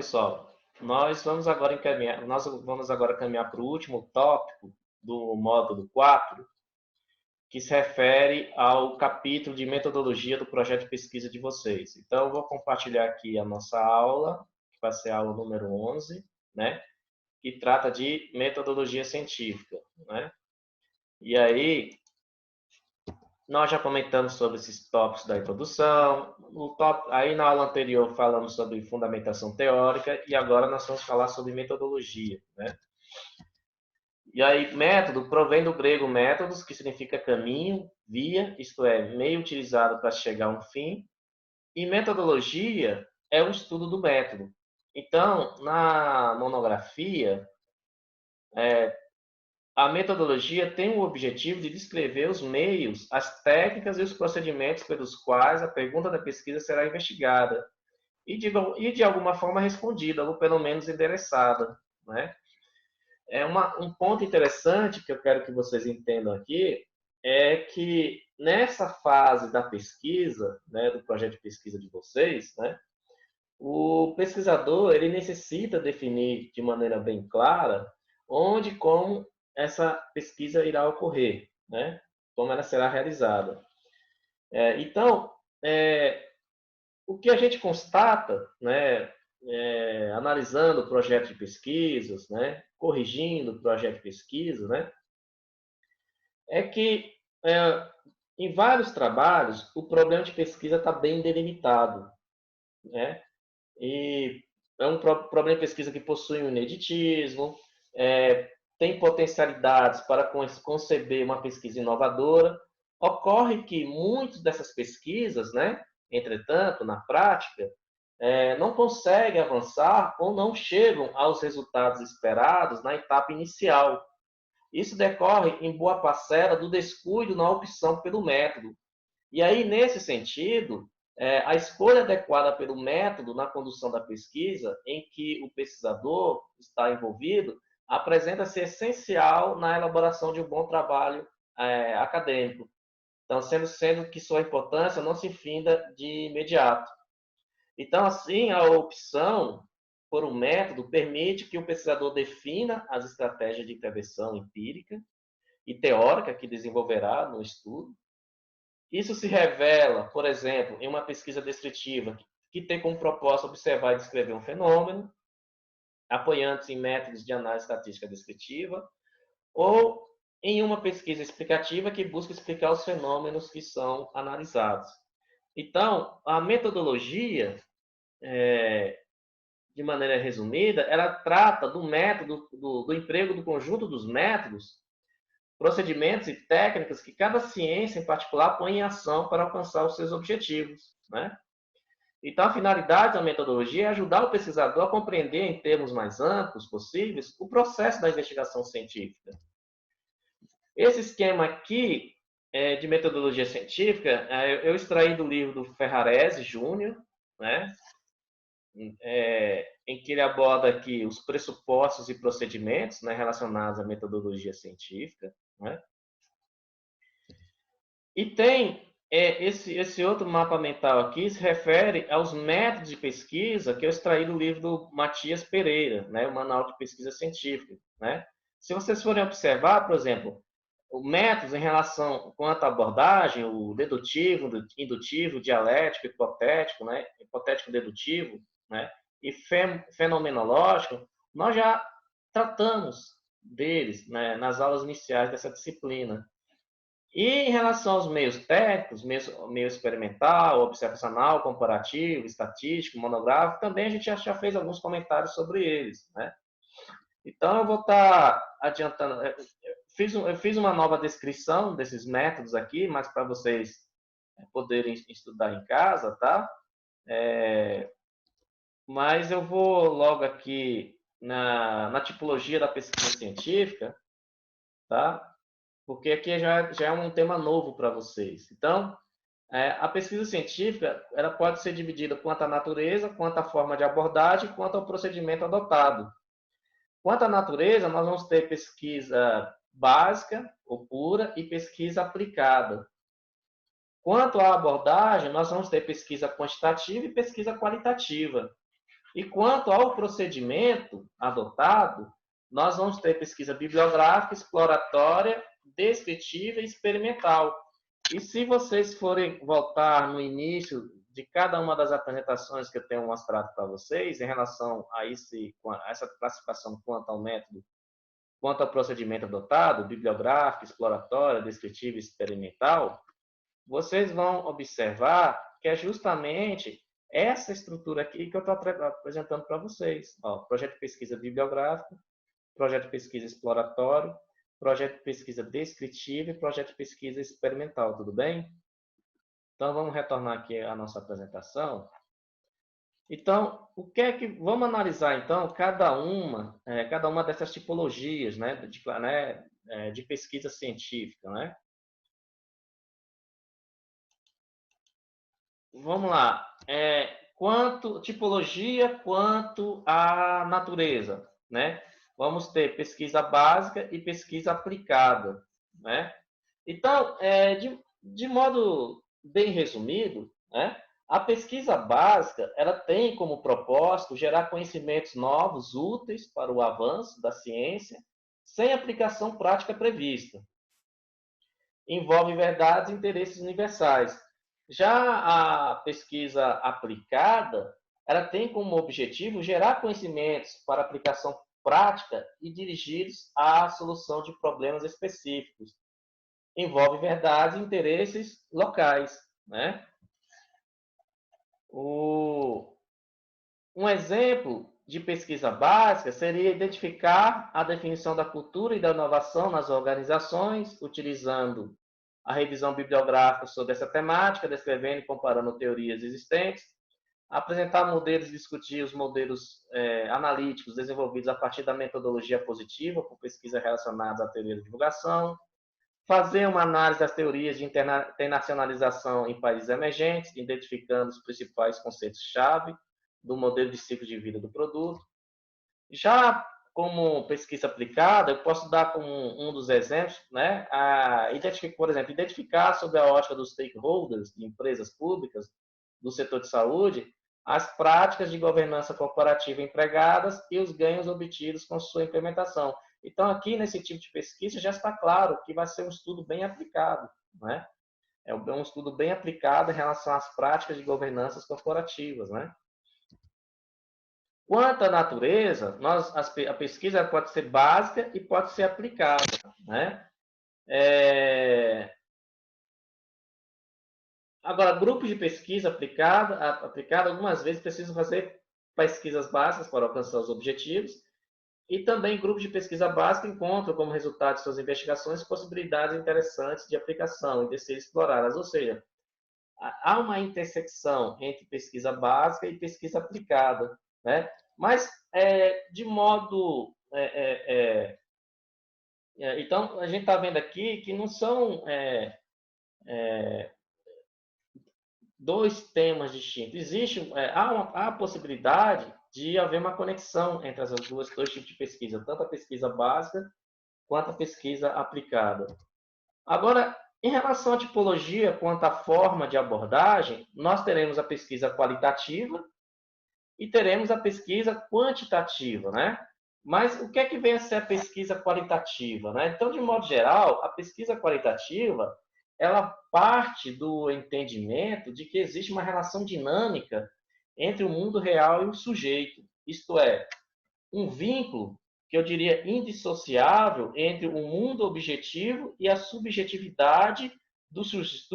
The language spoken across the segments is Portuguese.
pessoal, nós vamos agora caminhar para o último tópico do módulo 4, que se refere ao capítulo de metodologia do projeto de pesquisa de vocês. Então, eu vou compartilhar aqui a nossa aula, que vai ser a aula número 11, né? Que trata de metodologia científica, né? E aí, nós já comentamos sobre esses tópicos da introdução. Aí na aula anterior falamos sobre fundamentação teórica e agora nós vamos falar sobre metodologia, né? E aí, método provém do grego métodos, que significa caminho, via, isto é, meio utilizado para chegar a um fim. E metodologia é o estudo do método. Então, na monografia, a metodologia tem o objetivo de descrever os meios, as técnicas e os procedimentos pelos quais a pergunta da pesquisa será investigada e de alguma forma respondida, ou pelo menos endereçada, né? Um ponto interessante que eu quero que vocês entendam aqui é que nessa fase da pesquisa, né, do projeto de pesquisa de vocês, né, o pesquisador ele necessita definir de maneira bem clara onde e como essa pesquisa irá ocorrer, né, como ela será realizada. Então, o que a gente constata, né, analisando o projeto de pesquisas, né, corrigindo o projeto de pesquisa, né, é que em vários trabalhos o problema de pesquisa está bem delimitado, né, e é um problema de pesquisa que possui um ineditismo, tem potencialidades para conceber uma pesquisa inovadora. Ocorre que muitas dessas pesquisas, né, entretanto, na prática, não conseguem avançar ou não chegam aos resultados esperados na etapa inicial. Isso decorre, em boa parcela, do descuido na opção pelo método. E aí, nesse sentido, a escolha adequada pelo método na condução da pesquisa, em que o pesquisador está envolvido, apresenta-se essencial na elaboração de um bom trabalho acadêmico. Então, sendo que sua importância não se finda de imediato. Então, assim, a opção por um método permite que o pesquisador defina as estratégias de intervenção empírica e teórica que desenvolverá no estudo. Isso se revela, por exemplo, em uma pesquisa descritiva que tem como propósito observar e descrever um fenômeno, apoiando-se em métodos de análise estatística descritiva, ou em uma pesquisa explicativa que busca explicar os fenômenos que são analisados. Então, a metodologia, de maneira resumida, ela trata do método, do emprego do conjunto dos métodos, procedimentos e técnicas que cada ciência em particular põe em ação para alcançar os seus objetivos, né? Então, a finalidade da metodologia é ajudar o pesquisador a compreender, em termos mais amplos possíveis, o processo da investigação científica. Esse esquema aqui de metodologia científica, eu extraí do livro do Ferrarese Júnior, né? Em que ele aborda aqui os pressupostos e procedimentos, né, relacionados à metodologia científica, né? E tem esse outro mapa mental aqui se refere aos métodos de pesquisa que eu extraí do livro do Matias Pereira, né, o Manual de Pesquisa Científica, né? Se vocês forem observar, por exemplo, o métodos em relação quanto à abordagem, o dedutivo, indutivo, dialético, hipotético, né, hipotético dedutivo, né, e fenomenológico, nós já tratamos deles, né, nas aulas iniciais dessa disciplina. E em relação aos meios técnicos, meio experimental, observacional, comparativo, estatístico, monográfico, também a gente já fez alguns comentários sobre eles, né? Então, eu vou estar adiantando. Eu fiz uma nova descrição desses métodos aqui, mas para vocês poderem estudar em casa, tá? Mas eu vou logo aqui na tipologia da pesquisa científica, tá? Porque aqui já é um tema novo para vocês. Então, a pesquisa científica ela pode ser dividida quanto à natureza, quanto à forma de abordagem, quanto ao procedimento adotado. Quanto à natureza, nós vamos ter pesquisa básica ou pura e pesquisa aplicada. Quanto à abordagem, nós vamos ter pesquisa quantitativa e pesquisa qualitativa. E quanto ao procedimento adotado, nós vamos ter pesquisa bibliográfica, exploratória, descritiva e experimental. E se vocês forem voltar no início de cada uma das apresentações que eu tenho mostrado para vocês, em relação a essa classificação quanto ao método, quanto ao procedimento adotado, bibliográfico, exploratório, descritivo e experimental, vocês vão observar que é justamente essa estrutura aqui que eu estou apresentando para vocês. Ó, projeto de pesquisa bibliográfico, projeto de pesquisa exploratório, projeto de pesquisa descritiva e projeto de pesquisa experimental, tudo bem? Então, vamos retornar aqui à nossa apresentação. Então, o que é que vamos analisar então cada uma dessas tipologias, de pesquisa científica, né? Vamos lá. Quanto tipologia, quanto à natureza, né? Vamos ter pesquisa básica e pesquisa aplicada, né? Então, de modo bem resumido, né? A pesquisa básica, ela tem como propósito gerar conhecimentos novos, úteis para o avanço da ciência, sem aplicação prática prevista. Envolve verdades e interesses universais. Já a pesquisa aplicada, ela tem como objetivo gerar conhecimentos para aplicação prática e dirigidos à solução de problemas específicos. Envolve verdades e interesses locais, né? Um exemplo de pesquisa básica seria identificar a definição da cultura e da inovação nas organizações, utilizando a revisão bibliográfica sobre essa temática, descrevendo e comparando teorias existentes, apresentar modelos e discutir os modelos analíticos desenvolvidos a partir da metodologia positiva, por pesquisa relacionadas à teoria da divulgação, fazer uma análise das teorias de internacionalização em países emergentes, identificando os principais conceitos-chave do modelo de ciclo de vida do produto. Já como pesquisa aplicada, eu posso dar como um dos exemplos, né, por exemplo, identificar sob a ótica dos stakeholders, de empresas públicas, do setor de saúde, as práticas de governança corporativa empregadas e os ganhos obtidos com sua implementação. Então, aqui nesse tipo de pesquisa já está claro que vai ser um estudo bem aplicado, né? É um estudo bem aplicado em relação às práticas de governanças corporativas, né? Quanto à natureza, a pesquisa pode ser básica e pode ser aplicada, né? Agora, grupos de pesquisa aplicada algumas vezes precisam fazer pesquisas básicas para alcançar os objetivos, e também grupos de pesquisa básica encontram como resultado de suas investigações possibilidades interessantes de aplicação e de serem exploradas. Ou seja, há uma intersecção entre pesquisa básica e pesquisa aplicada, né? Mas, de modo... então, a gente está vendo aqui que não são dois temas distintos. Há a possibilidade de haver uma conexão entre as dois tipos de pesquisa, tanto a pesquisa básica quanto a pesquisa aplicada. Agora, em relação à tipologia quanto à forma de abordagem, nós teremos a pesquisa qualitativa e teremos a pesquisa quantitativa, né? Mas o que é que vem a ser a pesquisa qualitativa, né? Então, de modo geral, a pesquisa qualitativa, ela parte do entendimento de que existe uma relação dinâmica entre o mundo real e o sujeito. Isto é, um vínculo que eu diria indissociável entre o mundo objetivo e a subjetividade do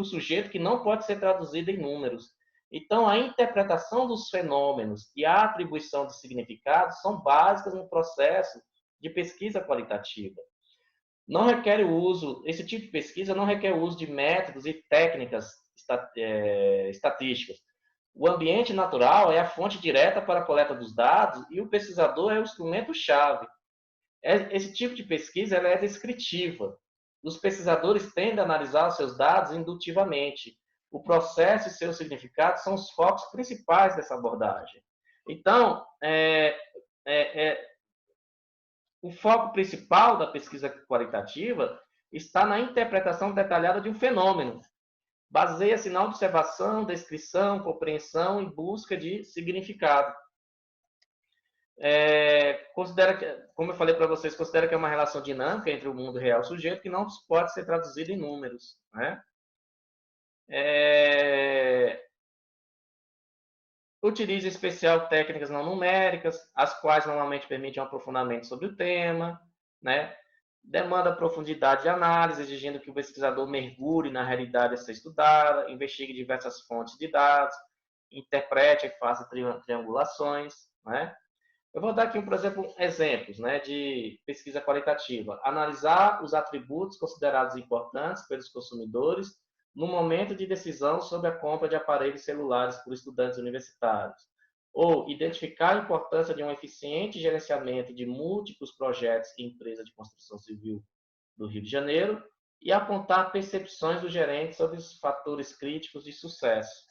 sujeito, que não pode ser traduzida em números. Então, a interpretação dos fenômenos e a atribuição de significados são básicas no processo de pesquisa qualitativa. Não requer esse tipo de pesquisa não requer o uso de métodos e técnicas estatísticas. O ambiente natural é a fonte direta para a coleta dos dados e o pesquisador é o instrumento-chave. Esse tipo de pesquisa ela é descritiva. Os pesquisadores tendem a analisar os seus dados indutivamente. O processo e seus significados são os focos principais dessa abordagem. Então, o foco principal da pesquisa qualitativa está na interpretação detalhada de um fenômeno. Baseia-se na observação, descrição, compreensão e busca de significado. considera que, como eu falei para vocês, considera que é uma relação dinâmica entre o mundo real e o sujeito que não pode ser traduzida em números, né? É, utiliza em especial técnicas não numéricas, as quais normalmente permitem um aprofundamento sobre o tema, né? Demanda profundidade de análise, exigindo que o pesquisador mergulhe na realidade a ser estudada, investigue diversas fontes de dados, interprete e faça triangulações, né? Eu vou dar aqui, por exemplo, exemplos, né, de pesquisa qualitativa. Analisar os atributos considerados importantes pelos consumidores no momento de decisão sobre a compra de aparelhos celulares por estudantes universitários. Ou identificar a importância de um eficiente gerenciamento de múltiplos projetos em empresa de construção civil do Rio de Janeiro e apontar percepções do gerente sobre os fatores críticos de sucesso.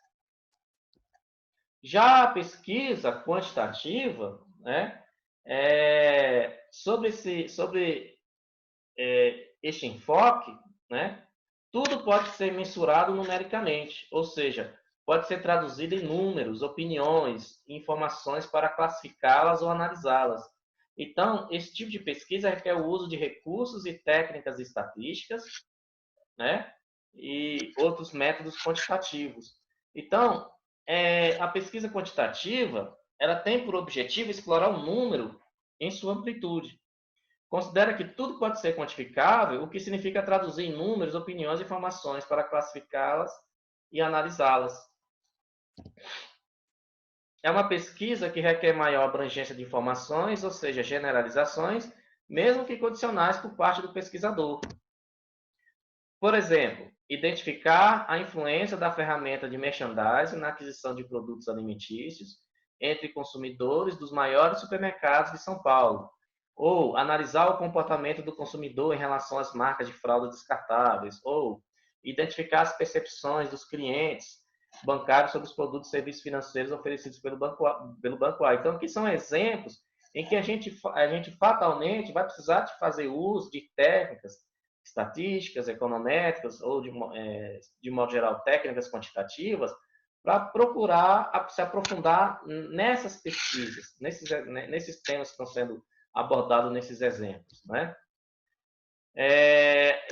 Já a pesquisa quantitativa, né, sobre este enfoque, né, tudo pode ser mensurado numericamente, ou seja, pode ser traduzido em números, opiniões, informações para classificá-las ou analisá-las. Então, esse tipo de pesquisa requer o uso de recursos e técnicas estatísticas, né, e outros métodos quantitativos. Então, a pesquisa quantitativa, ela tem por objetivo explorar o número em sua amplitude. Considera que tudo pode ser quantificável, o que significa traduzir em números, opiniões e informações para classificá-las e analisá-las. É uma pesquisa que requer maior abrangência de informações, ou seja, generalizações, mesmo que condicionais por parte do pesquisador. Por exemplo, identificar a influência da ferramenta de merchandising na aquisição de produtos alimentícios entre consumidores dos maiores supermercados de São Paulo, ou analisar o comportamento do consumidor em relação às marcas de fraldas descartáveis, ou identificar as percepções dos clientes bancários sobre os produtos e serviços financeiros oferecidos pelo Banco A. Então, aqui são exemplos em que a gente fatalmente vai precisar de fazer uso de técnicas estatísticas, econométricas ou, de modo geral, técnicas quantitativas, para procurar se aprofundar nessas pesquisas, nesses temas que estão sendo abordados nesses exemplos, né?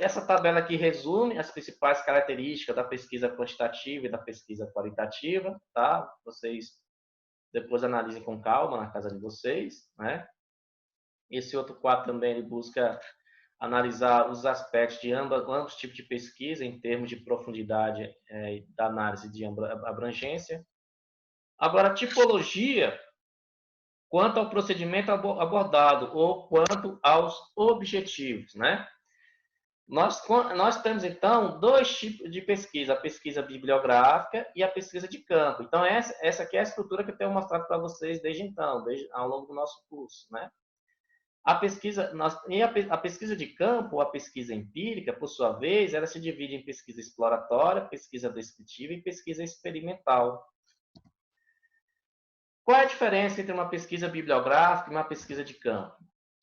Essa tabela aqui resume as principais características da pesquisa quantitativa e da pesquisa qualitativa, tá? Vocês depois analisem com calma na casa de vocês, né? Esse outro quadro também ele busca analisar os aspectos de ambos tipos de pesquisa em termos de profundidade da análise de abrangência. Agora, tipologia, quanto ao procedimento abordado ou quanto aos objetivos, né? Nós temos, então, dois tipos de pesquisa, a pesquisa bibliográfica e a pesquisa de campo. Então, essa aqui é a estrutura que eu tenho mostrado para vocês desde então, ao longo do nosso curso, né? A pesquisa de campo, a pesquisa empírica, por sua vez, ela se divide em pesquisa exploratória, pesquisa descritiva e pesquisa experimental. Qual é a diferença entre uma pesquisa bibliográfica e uma pesquisa de campo?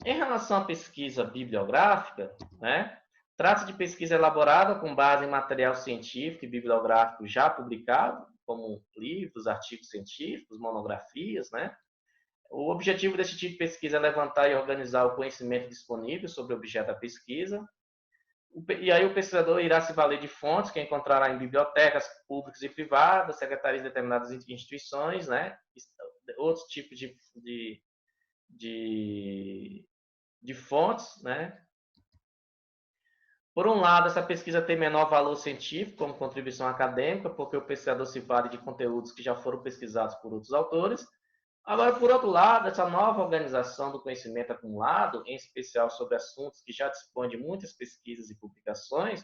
Em relação à pesquisa bibliográfica, né, trata-se de pesquisa elaborada com base em material científico e bibliográfico já publicado, como livros, artigos científicos, monografias, né? O objetivo desse tipo de pesquisa é levantar e organizar o conhecimento disponível sobre o objeto da pesquisa. E aí o pesquisador irá se valer de fontes que encontrará em bibliotecas públicas e privadas, secretarias de determinadas instituições, né? Outros tipos de fontes, né? Por um lado, essa pesquisa tem menor valor científico como contribuição acadêmica, porque o pesquisador se vale de conteúdos que já foram pesquisados por outros autores. Agora, por outro lado, essa nova organização do conhecimento acumulado, em especial sobre assuntos que já dispõem de muitas pesquisas e publicações,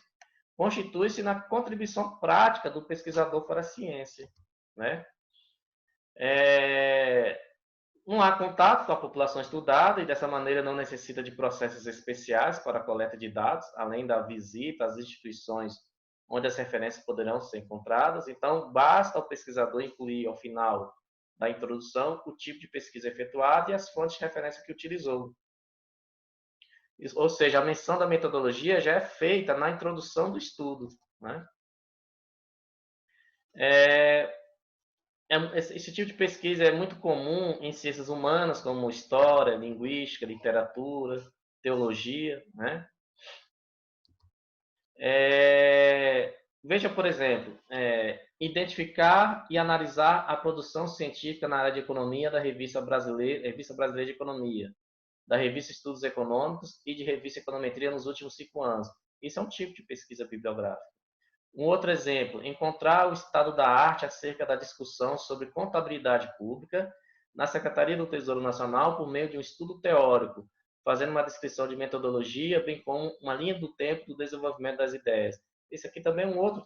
constitui-se na contribuição prática do pesquisador para a ciência, né? Não há contato com a população estudada e, dessa maneira, não necessita de processos especiais para a coleta de dados, além da visita às instituições onde as referências poderão ser encontradas. Então, basta ao pesquisador incluir, ao final da introdução, o tipo de pesquisa efetuada e as fontes de referência que utilizou. Ou seja, a menção da metodologia já é feita na introdução do estudo, né? esse tipo de pesquisa é muito comum em ciências humanas, como história, linguística, literatura, teologia, né? Veja, por exemplo, identificar e analisar a produção científica na área de economia da Revista Brasileira de Economia, da Revista Estudos Econômicos e de Revista Econometria nos últimos 5 anos. Isso é um tipo de pesquisa bibliográfica. Um outro exemplo, encontrar o estado da arte acerca da discussão sobre contabilidade pública na Secretaria do Tesouro Nacional por meio de um estudo teórico, fazendo uma descrição de metodologia, bem como uma linha do tempo do desenvolvimento das ideias. Esse aqui também é um outro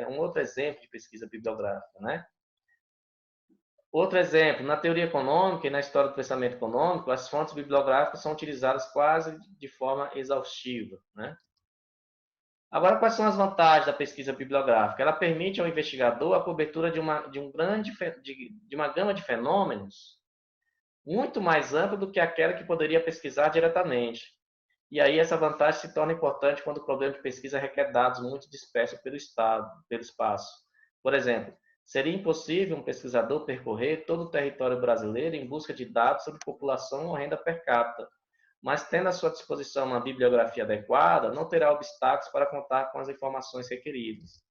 um outro exemplo de pesquisa bibliográfica, né? Outro exemplo, na teoria econômica e na história do pensamento econômico, as fontes bibliográficas são utilizadas quase de forma exaustiva, né? Agora, quais são as vantagens da pesquisa bibliográfica? Ela permite ao investigador a cobertura de uma gama de fenômenos muito mais ampla do que aquela que poderia pesquisar diretamente. E aí essa vantagem se torna importante quando o problema de pesquisa requer dados muito dispersos pelo espaço. Por exemplo, seria impossível um pesquisador percorrer todo o território brasileiro em busca de dados sobre população ou renda per capita, mas tendo à sua disposição uma bibliografia adequada, não terá obstáculos para contar com as informações requeridas.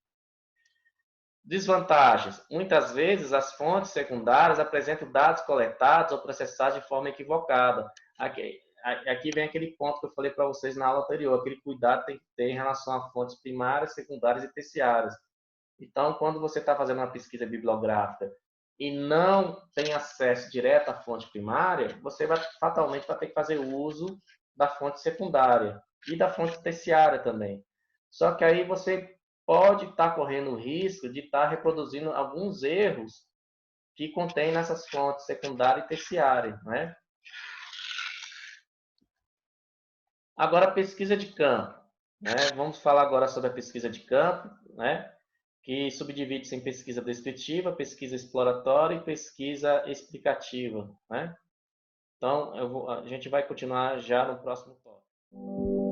Desvantagens. Muitas vezes as fontes secundárias apresentam dados coletados ou processados de forma equivocada. Aqui vem aquele ponto que eu falei para vocês na aula anterior, aquele cuidado tem que ter em relação a fontes primárias, secundárias e terciárias. Então, quando você está fazendo uma pesquisa bibliográfica e não tem acesso direto à fonte primária, você fatalmente vai ter que fazer uso da fonte secundária e da fonte terciária também. Só que aí você pode estar correndo o risco de estar reproduzindo alguns erros que contém nessas fontes secundária e terciária, né? Agora, pesquisa de campo, né? Vamos falar agora sobre a pesquisa de campo, né? Que subdivide-se em pesquisa descritiva, pesquisa exploratória e pesquisa explicativa, né? Então, a gente vai continuar já no próximo tópico.